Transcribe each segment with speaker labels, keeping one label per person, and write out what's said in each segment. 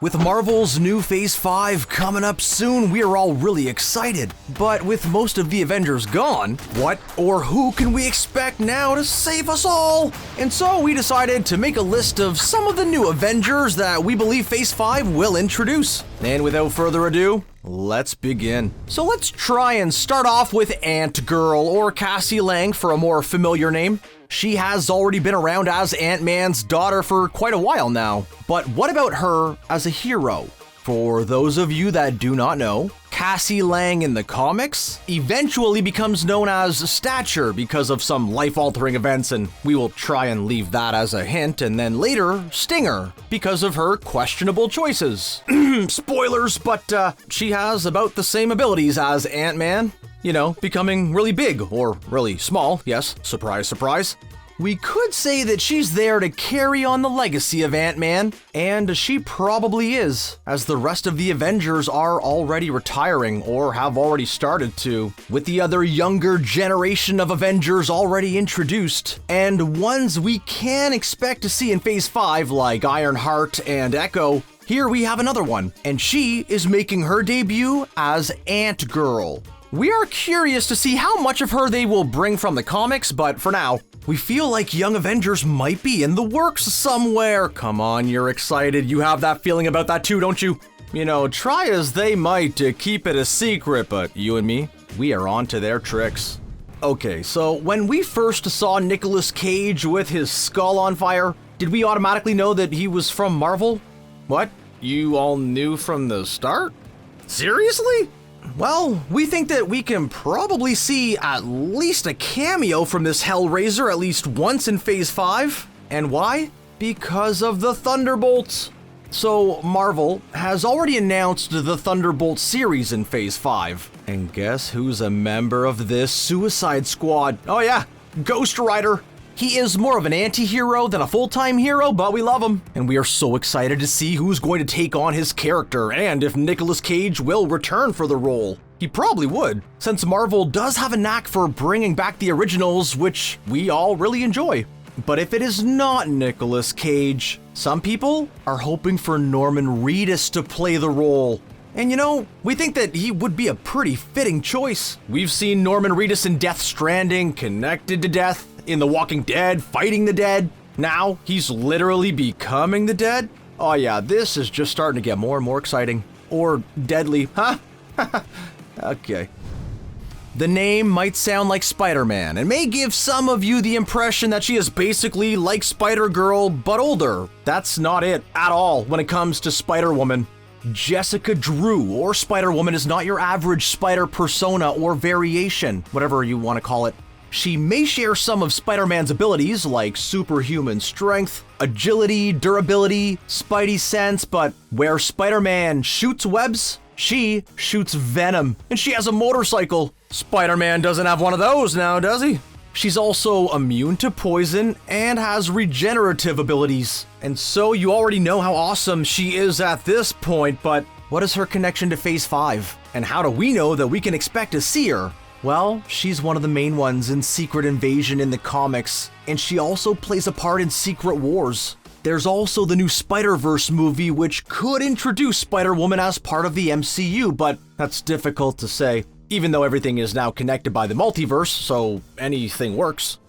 Speaker 1: With Marvel's new Phase 5 coming up soon, we are all really excited. But with most of the Avengers gone, what or who can we expect now to save us all? And so we decided to make a list of some of the new Avengers that we believe Phase 5 will introduce. And without further ado, let's begin. So let's try and start off with Ant-Girl, or Cassie Lang for a more familiar name. She has already been around as Ant-Man's daughter for quite a while now. But what about her as a hero? For those of you that do not know, Cassie Lang in the comics eventually becomes known as Stature because of some life-altering events, and we will try and leave that as a hint, and then later, Stinger, because of her questionable choices. Spoilers, but she has about the same abilities as Ant-Man. You know, becoming really big, or really small, yes, surprise, surprise. We could say that she's there to carry on the legacy of Ant-Man, and she probably is, as the rest of the Avengers are already retiring or have already started to, with the other younger generation of Avengers already introduced, and ones we can expect to see in Phase 5 like Ironheart and Echo. Here we have another one, and she is making her debut as Ant-Girl. We are curious to see how much of her they will bring from the comics, but for now, we feel like Young Avengers might be in the works somewhere. Come on, you're excited. You have that feeling about that too, don't you? You know, try as they might to keep it a secret, but you and me, we are on to their tricks. Okay, so when we first saw Nicolas Cage with his skull on fire, did we automatically know that he was from Marvel? What? You all knew from the start? Seriously? Well, we think that we can probably see at least a cameo from this Hellraiser at least once in Phase 5. And why? Because of the Thunderbolts. So, Marvel has already announced the Thunderbolt series in Phase 5. And guess who's a member of this Suicide Squad? Oh yeah, Ghost Rider. He is more of an anti-hero than a full-time hero, but we love him. And we are so excited to see who's going to take on his character and if Nicolas Cage will return for the role. He probably would, since Marvel does have a knack for bringing back the originals, which we all really enjoy. But if it is not Nicolas Cage, some people are hoping for Norman Reedus to play the role. And you know, we think that he would be a pretty fitting choice. We've seen Norman Reedus in Death Stranding, connected to death, in The Walking Dead, fighting the dead. Now, he's literally becoming the dead? Oh yeah, this is just starting to get more and more exciting. Or deadly, huh? Okay. The name might sound like Spider-Man, and may give some of you the impression that she is basically like Spider-Girl, but older. That's not it at all when it comes to Spider-Woman. Jessica Drew, or Spider-Woman, is not your average spider persona or variation, whatever you want to call it. She may share some of Spider-Man's abilities like superhuman strength, agility, durability, spidey sense, but where Spider-Man shoots webs, she shoots venom, and she has a motorcycle. Spider-Man doesn't have one of those now, does he? She's also immune to poison and has regenerative abilities. And so you already know how awesome she is at this point, but what is her connection to Phase 5? And how do we know that we can expect to see her? Well, she's one of the main ones in Secret Invasion in the comics, and she also plays a part in Secret Wars. There's also the new Spider-Verse movie, which could introduce Spider-Woman as part of the MCU, but that's difficult to say, even though everything is now connected by the multiverse, so anything works.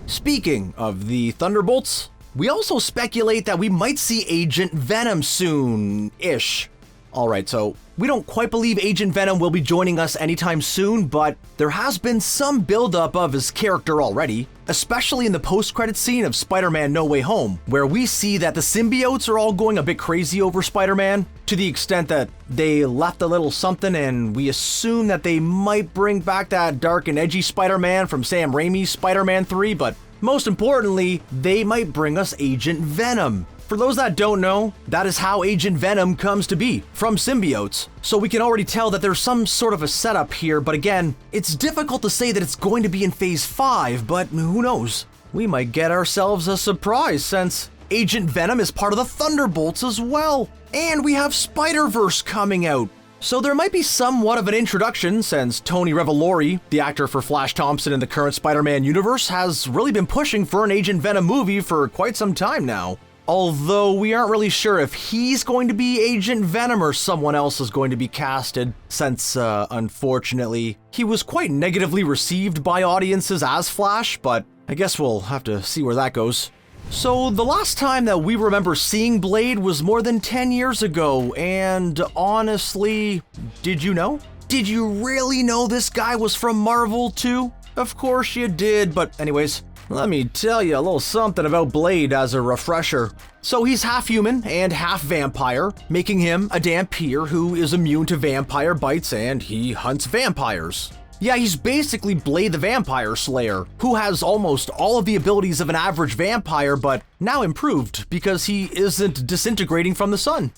Speaker 1: Speaking of the Thunderbolts, we also speculate that we might see Agent Venom soon-ish. Alright, so we don't quite believe Agent Venom will be joining us anytime soon, but there has been some buildup of his character already, especially in the post-credit scene of Spider-Man No Way Home, where we see that the symbiotes are all going a bit crazy over Spider-Man, to the extent that they left a little something, and we assume that they might bring back that dark and edgy Spider-Man from Sam Raimi's Spider-Man 3, but most importantly, they might bring us Agent Venom. For those that don't know, that is how Agent Venom comes to be, from symbiotes. So we can already tell that there's some sort of a setup here, but again, it's difficult to say that it's going to be in Phase 5, but who knows? We might get ourselves a surprise since Agent Venom is part of the Thunderbolts as well. And we have Spider-Verse coming out. So there might be somewhat of an introduction since Tony Revolori, the actor for Flash Thompson in the current Spider-Man universe, has really been pushing for an Agent Venom movie for quite some time now. although we aren't really sure if he's going to be Agent Venom or someone else is going to be casted, since, unfortunately, he was quite negatively received by audiences as Flash, but I guess we'll have to see where that goes. So the last time that we remember seeing Blade was more than 10 years ago, and honestly, did you know? Did you really know this guy was from Marvel too? Of course you did, but anyways, let me tell you a little something about Blade as a refresher. So he's half human and half vampire, making him a Dhampir who is immune to vampire bites and he hunts vampires. Yeah, he's basically Blade the Vampire Slayer, who has almost all of the abilities of an average vampire, but now improved because he isn't disintegrating from the sun.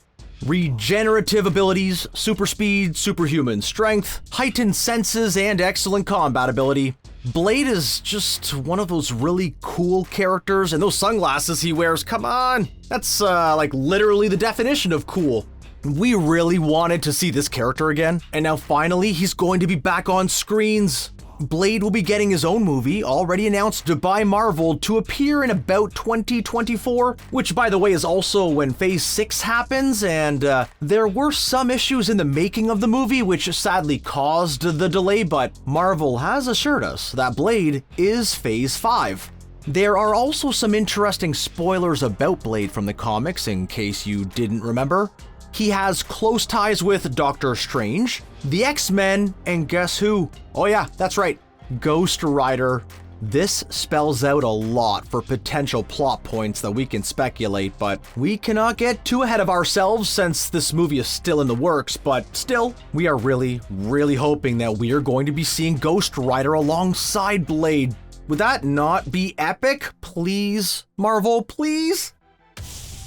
Speaker 1: Regenerative abilities, super speed, superhuman strength, heightened senses, and excellent combat ability. Blade is just one of those really cool characters, and those sunglasses he wears, come on! That's like literally the definition of cool. We really wanted to see this character again, and now finally he's going to be back on screens. Blade will be getting his own movie, already announced by Marvel, to appear in about 2024, which by the way is also when Phase 6 happens, and there were some issues in the making of the movie which sadly caused the delay, but Marvel has assured us that Blade is Phase 5. There are also some interesting spoilers about Blade from the comics in case you didn't remember. He has close ties with Doctor Strange, the X-Men, and guess who? Oh yeah, that's right, Ghost Rider. This spells out a lot for potential plot points that we can speculate, but we cannot get too ahead of ourselves since this movie is still in the works, but still, we are really hoping that we are going to be seeing Ghost Rider alongside Blade. Would that not be epic? Please, Marvel, please?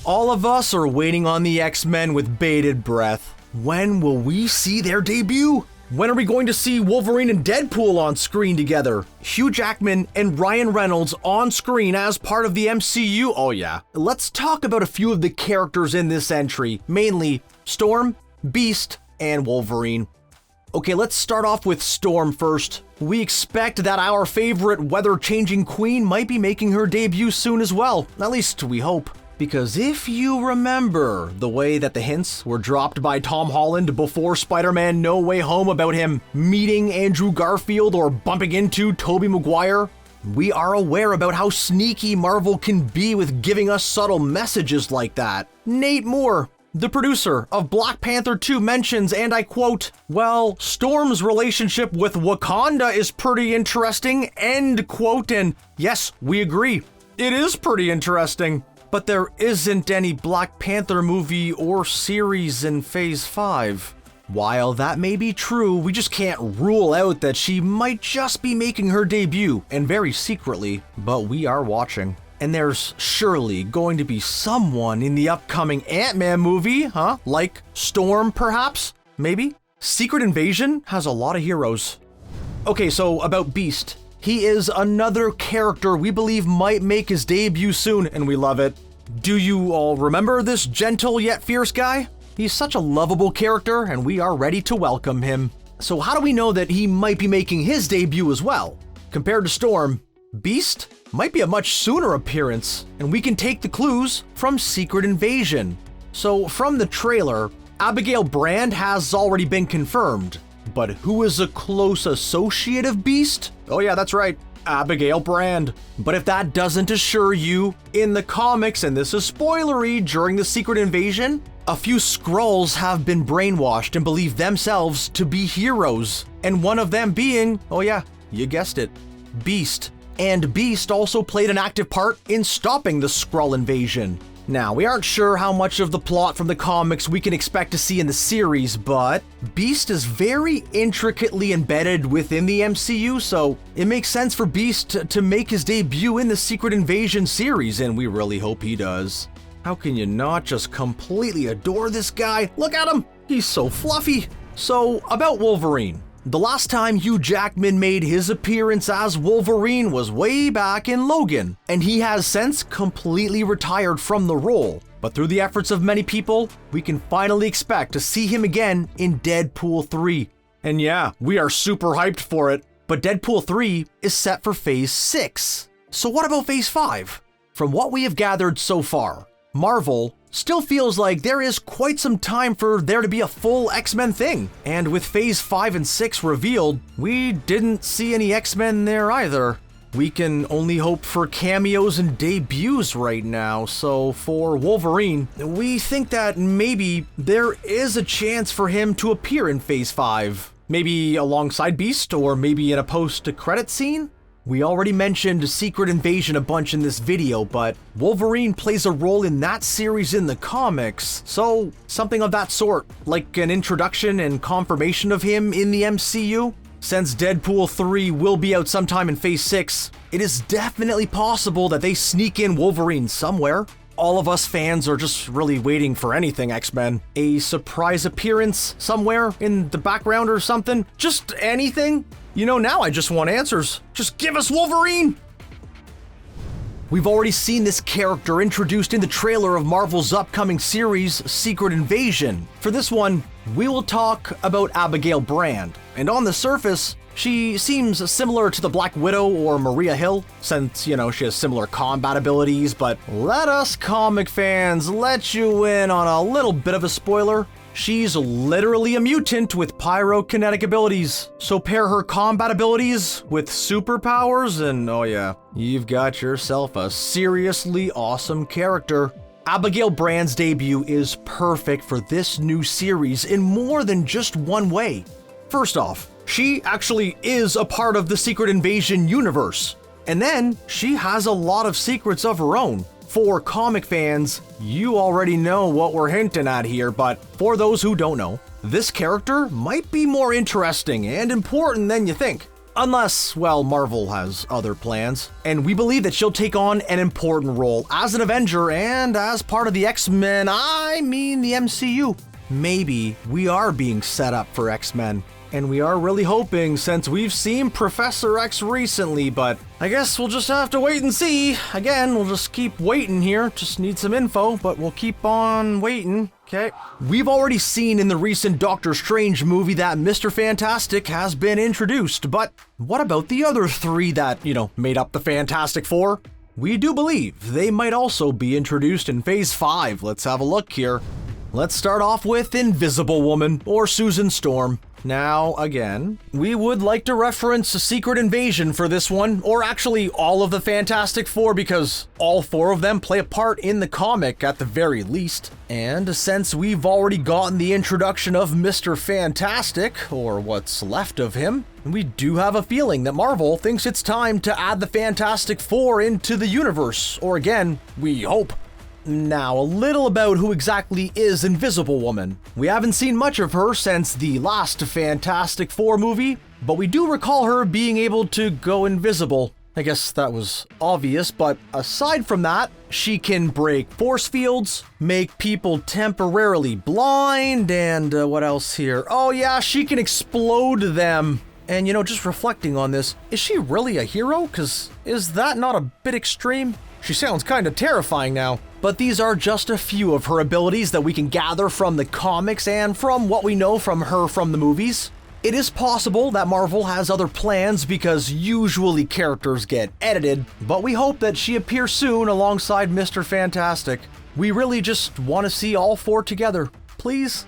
Speaker 1: All of us are waiting on the X-Men with bated breath. When will we see their debut? When are we going to see Wolverine and Deadpool on screen together? Hugh Jackman and Ryan Reynolds on screen as part of the MCU? Oh yeah. Let's talk about a few of the characters in this entry, mainly Storm, Beast, and Wolverine. Okay, let's start off with Storm first. We expect that our favorite weather-changing queen might be making her debut soon as well. At least we hope. Because if you remember the way that the hints were dropped by Tom Holland before Spider-Man No Way Home about him meeting Andrew Garfield or bumping into Tobey Maguire, we are aware about how sneaky Marvel can be with giving us subtle messages like that. Nate Moore, the producer of Black Panther 2, mentions, and I quote, "Well, Storm's relationship with Wakanda is pretty interesting," end quote, and yes, we agree. It is pretty interesting. But there isn't any Black Panther movie or series in Phase 5. While that may be true, we just can't rule out that she might just be making her debut, and very secretly, but we are watching. And there's surely going to be someone in the upcoming Ant-Man movie, huh? Like Storm, perhaps? Maybe? Secret Invasion has a lot of heroes. Okay, so about Beast. He is another character we believe might make his debut soon, and we love it. Do you all remember this gentle yet fierce guy? He's such a lovable character, and we are ready to welcome him. So how do we know that he might be making his debut as well? Compared to Storm, Beast might be a much sooner appearance, and we can take the clues from Secret Invasion. So from the trailer, Abigail Brand has already been confirmed. But who is a close associate of Beast? Oh yeah, that's right, Abigail Brand. But if that doesn't assure you, in the comics, and this is spoilery, during the Secret Invasion, a few Skrulls have been brainwashed and believe themselves to be heroes. And one of them being, oh yeah, you guessed it, Beast. And Beast also played an active part in stopping the Skrull invasion. Now, we aren't sure how much of the plot from the comics we can expect to see in the series, but Beast is very intricately embedded within the MCU, so it makes sense for Beast to make his debut in the Secret Invasion series, and we really hope he does. How can you not just completely adore this guy? Look at him! He's so fluffy! So, about Wolverine. The last time Hugh Jackman made his appearance as Wolverine was way back in Logan, and he has since completely retired from the role. But through the efforts of many people, we can finally expect to see him again in Deadpool 3. And yeah, we are super hyped for it. But Deadpool 3 is set for Phase 6. So what about Phase 5? From what we have gathered so far, Marvel still feels like there is quite some time for there to be a full X-Men thing. And with Phase 5 and 6 revealed, we didn't see any X-Men there either. We can only hope for cameos and debuts right now, so for Wolverine, we think that maybe there is a chance for him to appear in Phase 5. Maybe alongside Beast, or maybe in a post-credit scene? We already mentioned Secret Invasion a bunch in this video, but Wolverine plays a role in that series in the comics, so something of that sort, like an introduction and confirmation of him in the MCU. Since Deadpool 3 will be out sometime in Phase 6, it is definitely possible that they sneak in Wolverine somewhere. All of us fans are just really waiting for anything X-Men. A surprise appearance somewhere in the background or something. Just anything. You know, now I just want answers. Just give us Wolverine! We've already seen this character introduced in the trailer of Marvel's upcoming series, Secret Invasion. For this one, we will talk about Abigail Brand. And on the surface, she seems similar to the Black Widow or Maria Hill, since, you know, she has similar combat abilities, but let us comic fans let you in on a little bit of a spoiler. She's literally a mutant with pyrokinetic abilities, so pair her combat abilities with superpowers and oh yeah, you've got yourself a seriously awesome character. Abigail Brand's debut is perfect for this new series in more than just one way. First off, she actually is a part of the Secret Invasion universe, and then she has a lot of secrets of her own. For comic fans, you already know what we're hinting at here, but for those who don't know, this character might be more interesting and important than you think. Unless, well, Marvel has other plans. And we believe that she'll take on an important role as an Avenger and as part of the X-Men, I mean the MCU. Maybe we are being set up for X-Men. And we are really hoping, since we've seen Professor X recently, but I guess we'll just have to wait and see. Again, we'll just keep waiting here. Just need some info, but we'll keep on waiting. Okay. We've already seen in the recent Doctor Strange movie that Mr. Fantastic has been introduced, but what about the other three that, you know, made up the Fantastic Four? We do believe they might also be introduced in Phase 5. Let's have a look here. Let's start off with Invisible Woman, or Susan Storm. Now, again, we would like to reference a Secret Invasion for this one, or actually all of the Fantastic Four, because all four of them play a part in the comic at the very least. And since we've already gotten the introduction of Mr. Fantastic, or what's left of him, we do have a feeling that Marvel thinks it's time to add the Fantastic Four into the universe, or again, we hope. Now, a little about who exactly is Invisible Woman. We haven't seen much of her since the last Fantastic Four movie, but we do recall her being able to go invisible. I guess that was obvious, but aside from that, she can break force fields, make people temporarily blind, and what else here? Oh yeah, she can explode them. And you know, just reflecting on this, is she really a hero? 'Cause is that not a bit extreme? She sounds kinda terrifying now. But these are just a few of her abilities that we can gather from the comics and from what we know from her from the movies. It is possible that Marvel has other plans because usually characters get edited, but we hope that she appears soon alongside Mr. Fantastic. We really just want to see all four together, please.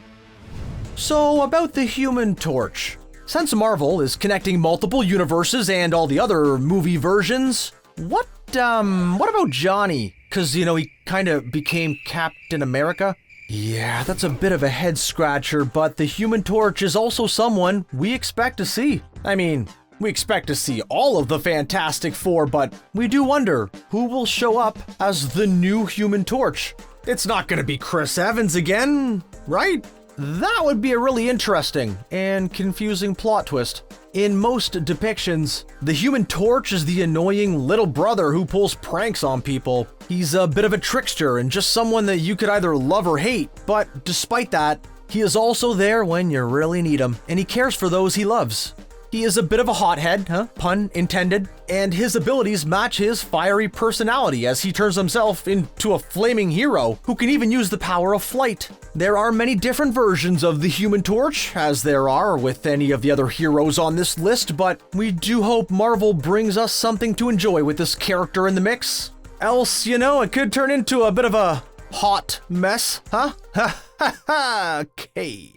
Speaker 1: So about the Human Torch. Since Marvel is connecting multiple universes and all the other movie versions, what about Johnny? 'Cause, you know, he kinda became Captain America. Yeah, that's a bit of a head scratcher, but the Human Torch is also someone we expect to see. I mean, we expect to see all of the Fantastic Four, but we do wonder who will show up as the new Human Torch. It's not gonna be Chris Evans again, right? That would be a really interesting and confusing plot twist. In most depictions, the Human Torch is the annoying little brother who pulls pranks on people. He's a bit of a trickster and just someone that you could either love or hate, but despite that, he is also there when you really need him, and he cares for those he loves. He is a bit of a hothead, pun intended, and his abilities match his fiery personality as he turns himself into a flaming hero who can even use the power of flight. There are many different versions of the Human Torch, as there are with any of the other heroes on this list, but we do hope Marvel brings us something to enjoy with this character in the mix. Else, you know, it could turn into a bit of a hot mess, huh? Ha ha ha, okay.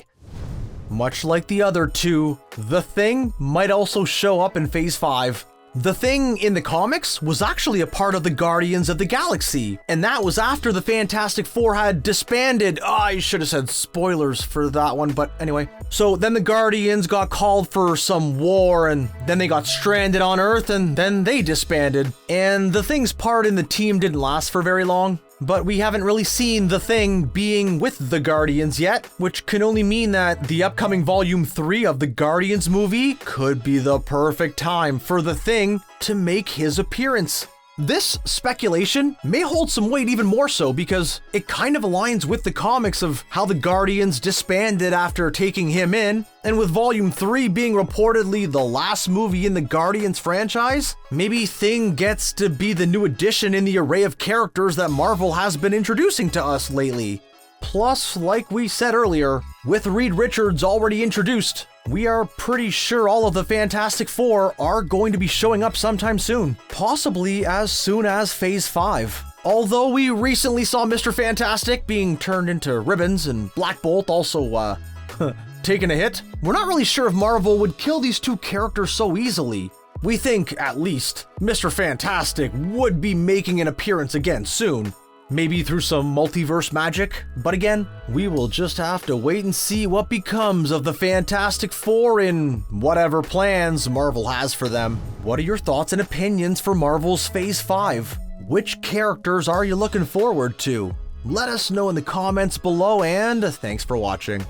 Speaker 1: Much like the other two, the Thing might also show up in Phase 5. The Thing in the comics was actually a part of the Guardians of the Galaxy, and that was after the Fantastic Four had disbanded. I should have said spoilers for that one, but anyway. So then the Guardians got called for some war, and then they got stranded on Earth, and then they disbanded. And the Thing's part in the team didn't last for very long. But we haven't really seen the Thing being with the Guardians yet, which can only mean that the upcoming Volume 3 of the Guardians movie could be the perfect time for the Thing to make his appearance. This speculation may hold some weight even more so because it kind of aligns with the comics of how the Guardians disbanded after taking him in, and with Volume 3 being reportedly the last movie in the Guardians franchise, maybe Thing gets to be the new addition in the array of characters that Marvel has been introducing to us lately. Plus, like we said earlier, with Reed Richards already introduced, we are pretty sure all of the Fantastic Four are going to be showing up sometime soon, possibly as soon as Phase 5. Although we recently saw Mr. Fantastic being turned into ribbons and Black Bolt also, taking a hit, we're not really sure if Marvel would kill these two characters so easily. We think, at least, Mr. Fantastic would be making an appearance again soon. Maybe through some multiverse magic, but again, we will just have to wait and see what becomes of the Fantastic Four in whatever plans Marvel has for them. What are your thoughts and opinions for Marvel's Phase 5? Which characters are you looking forward to? Let us know in the comments below, and thanks for watching.